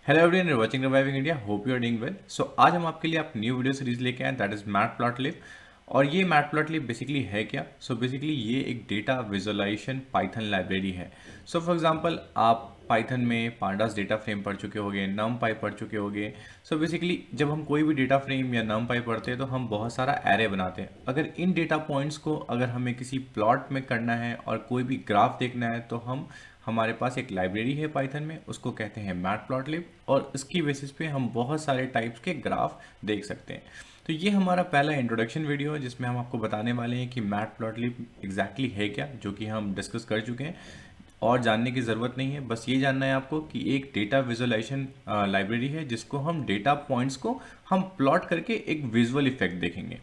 Hello everyone, you watching reviving India. Hope you are doing well. So आज हम आपके लिए आप न्यू वीडियो सीरीज लेके आए, दैट इज मैटप्लॉटलिब। और ये मैटप्लॉटलिब बेसिकली है क्या? सो बेसिकली ये एक डेटा विजुअलाइजेशन पाइथन लाइब्रेरी है। सो फॉर एग्जांपल आप पाइथन में पांडास डेटा फ्रेम पढ़ चुके होंगे, नमपाई पढ़ चुके होंगे। सो बेसिकली जब हम कोई भी डेटा फ्रेम या नमपाई पढ़ते हैं तो हम बहुत सारा एरे बनाते हैं। अगर इन डेटा पॉइंट्स को अगर हमें किसी प्लॉट में करना है और कोई भी ग्राफ देखना है तो हमारे पास एक लाइब्रेरी है पाइथन में, उसको कहते हैं मैटप्लॉटलिब। और इसकी बेसिस पे हम बहुत सारे टाइप्स के ग्राफ देख सकते हैं। तो ये हमारा पहला इंट्रोडक्शन वीडियो है जिसमें हम आपको बताने वाले हैं कि मैटप्लॉटलिब एग्जैक्टली है क्या, जो कि हम डिस्कस कर चुके हैं और जानने की ज़रूरत नहीं है। बस ये जानना है आपको कि एक डेटा विजुअलाइजेशन लाइब्रेरी है जिसको हम डेटा पॉइंट्स को हम प्लॉट करके एक विजुअल इफेक्ट देखेंगे।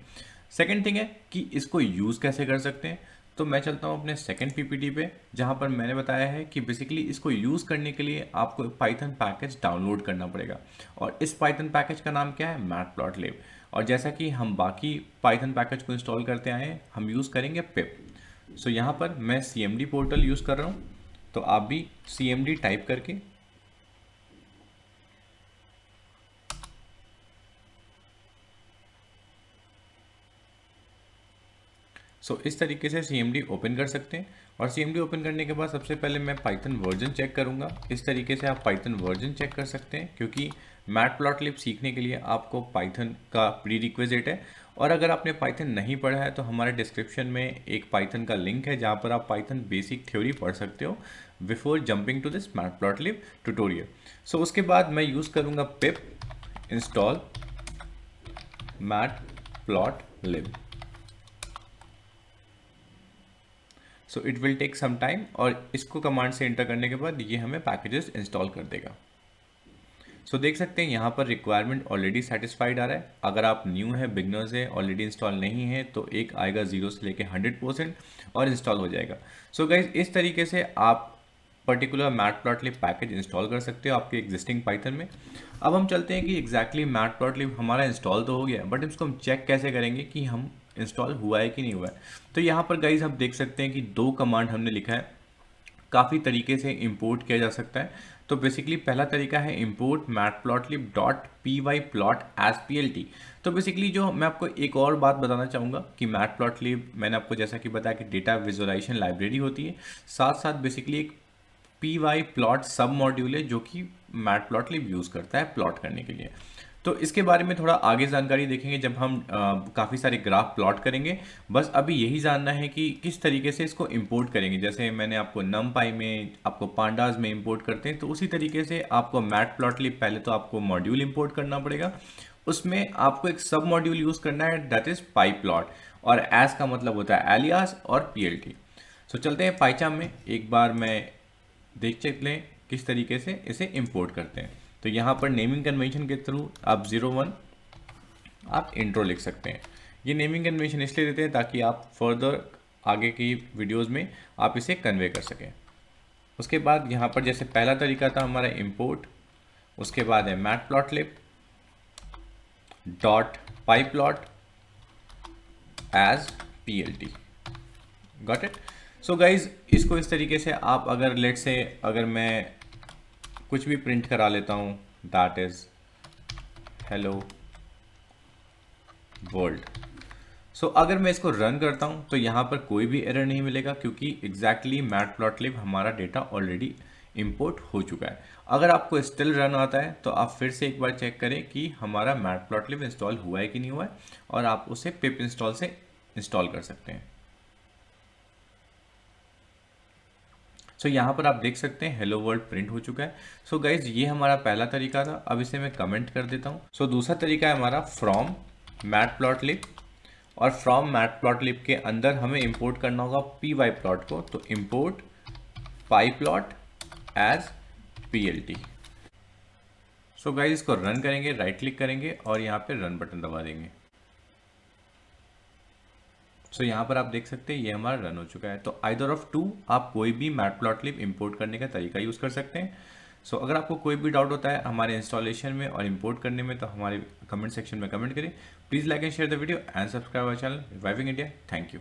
सेकेंड थिंग है कि इसको यूज़ कैसे कर सकते हैं। तो मैं चलता हूँ अपने सेकंड पीपीटी पे, जहाँ पर मैंने बताया है कि बेसिकली इसको यूज़ करने के लिए आपको पाइथन पैकेज डाउनलोड करना पड़ेगा। और इस पाइथन पैकेज का नाम क्या है? मैटप्लॉटलिब। और जैसा कि हम बाकी पाइथन पैकेज को इंस्टॉल करते आए हैं, हम यूज़ करेंगे पिप। सो यहाँ पर मैं CMD पोर्टल यूज़ कर रहा हूँ, तो आप भी CMD टाइप करके इस तरीके से CMD ओपन कर सकते हैं। और CMD ओपन करने के बाद सबसे पहले मैं पाइथन वर्जन चेक करूंगा। इस तरीके से आप पाइथन वर्जन चेक कर सकते हैं, क्योंकि मैटप्लॉटलिब सीखने के लिए आपको पाइथन का प्री रिक्विजिट है। और अगर आपने पाइथन नहीं पढ़ा है तो हमारे डिस्क्रिप्शन में एक पाइथन का लिंक है जहाँ पर आप पाइथन बेसिक थ्योरी पढ़ सकते हो before jumping to this matplotlib tutorial. उसके बाद मैं यूज़ करूँगा pip install matplotlib. It will take some time, और इसको कमांड से एंटर करने के बाद ये हमें पैकेजेस इंस्टॉल कर देगा। देख सकते हैं यहाँ पर रिक्वायरमेंट ऑलरेडी सेटिस्फाइड आ रहा है। अगर आप न्यू है, बिगनर्स है, ऑलरेडी इंस्टॉल नहीं है, तो एक आएगा 0 से लेके 100% और इंस्टॉल हो जाएगा। गाइज इस तरीके से आप पर्टिकुलर मैटप्लॉटलिब पैकेज इंस्टॉल कर सकते हो आपके एग्जिस्टिंग पाइथन में। अब हम चलते हैं कि एग्जैक्टली मैटप्लॉटलिब हमारा इंस्टॉल तो हो गया, बट इसको हम चेक कैसे करेंगे कि हम इंस्टॉल हुआ है कि नहीं हुआ है। तो यहाँ पर गाइज आप देख सकते हैं कि 2 कमांड हमने लिखा है, काफ़ी तरीके से इंपोर्ट किया जा सकता है। तो बेसिकली पहला तरीका है import matplotlib dot py plot as plt। तो बेसिकली जो मैं आपको एक और बात बताना चाहूँगा कि मैटप्लॉटलिब मैंने आपको जैसा कि बताया कि डेटा विजुअलाइजेशन लाइब्रेरी होती है, साथ साथ बेसिकली एक py प्लॉट सब मॉड्यूल है जो कि मैटप्लॉटलिब यूज़ करता है प्लॉट करने के लिए। तो इसके बारे में थोड़ा आगे जानकारी देखेंगे जब हम काफ़ी सारे ग्राफ प्लॉट करेंगे। बस अभी यही जानना है कि किस तरीके से इसको इंपोर्ट करेंगे। जैसे मैंने आपको नमपाई में, आपको पांडास में इंपोर्ट करते हैं, तो उसी तरीके से आपको मैटप्लॉटलिब पहले तो आपको मॉड्यूल इंपोर्ट करना पड़ेगा। उसमें आपको एक सब मॉड्यूल यूज़ करना है, दैट इज़ पाईप्लॉट। और एस का मतलब होता है एलियास और plt। चलते हैं पाइचाम में, एक बार मैं देख चेक लें किस तरीके से इसे इंपोर्ट करते हैं। तो यहाँ पर नेमिंग कन्वेंशन के थ्रू आप 01 आप इंट्रो लिख सकते हैं। ये नेमिंग कन्वेंशन इसलिए देते हैं ताकि आप फर्दर आगे की वीडियोस में आप इसे कन्वे कर सकें। उसके बाद यहाँ पर जैसे पहला तरीका था हमारा इंपोर्ट, उसके बाद है matplotlib dot pyplot as plt। Got it. Guys इसको इस तरीके से आप अगर लेट से अगर मैं कुछ भी प्रिंट करा लेता हूँ, दैट इज हेलो वर्ल्ड। अगर मैं इसको रन करता हूँ तो यहाँ पर कोई भी एरर नहीं मिलेगा, क्योंकि एग्जैक्टली मैटप्लॉटलिब हमारा डेटा ऑलरेडी इंपोर्ट हो चुका है। अगर आपको स्टिल रन आता है तो आप फिर से एक बार चेक करें कि हमारा मैटप्लॉटलिब इंस्टॉल हुआ है कि नहीं हुआ है, और आप उसे पिप इंस्टॉल से इंस्टॉल कर सकते हैं। यहाँ पर आप देख सकते हैं हेलो वर्ल्ड प्रिंट हो चुका है। गाइज ये हमारा पहला तरीका था। अब इसे मैं कमेंट कर देता हूँ। दूसरा तरीका है हमारा फ्रॉम मैटप्लॉटलिब, और फ्रॉम मैटप्लॉटलिब के अंदर हमें इंपोर्ट करना होगा py प्लॉट को। तो import pyplot as plt। Guys इसको रन करेंगे, राइट क्लिक करेंगे और यहाँ पे रन बटन दबा देंगे। यहाँ पर आप देख सकते हैं ये हमारा रन हो चुका है। तो आइदर ऑफ टू आप कोई भी मैटप्लॉटलिब इंपोर्ट करने का तरीका यूज़ कर सकते हैं। अगर आपको कोई भी डाउट होता है हमारे इंस्टॉलेशन में और इंपोर्ट करने में, तो हमारे कमेंट सेक्शन में कमेंट करें। Please like and share the video and subscribe our channel reviving India. Thank you.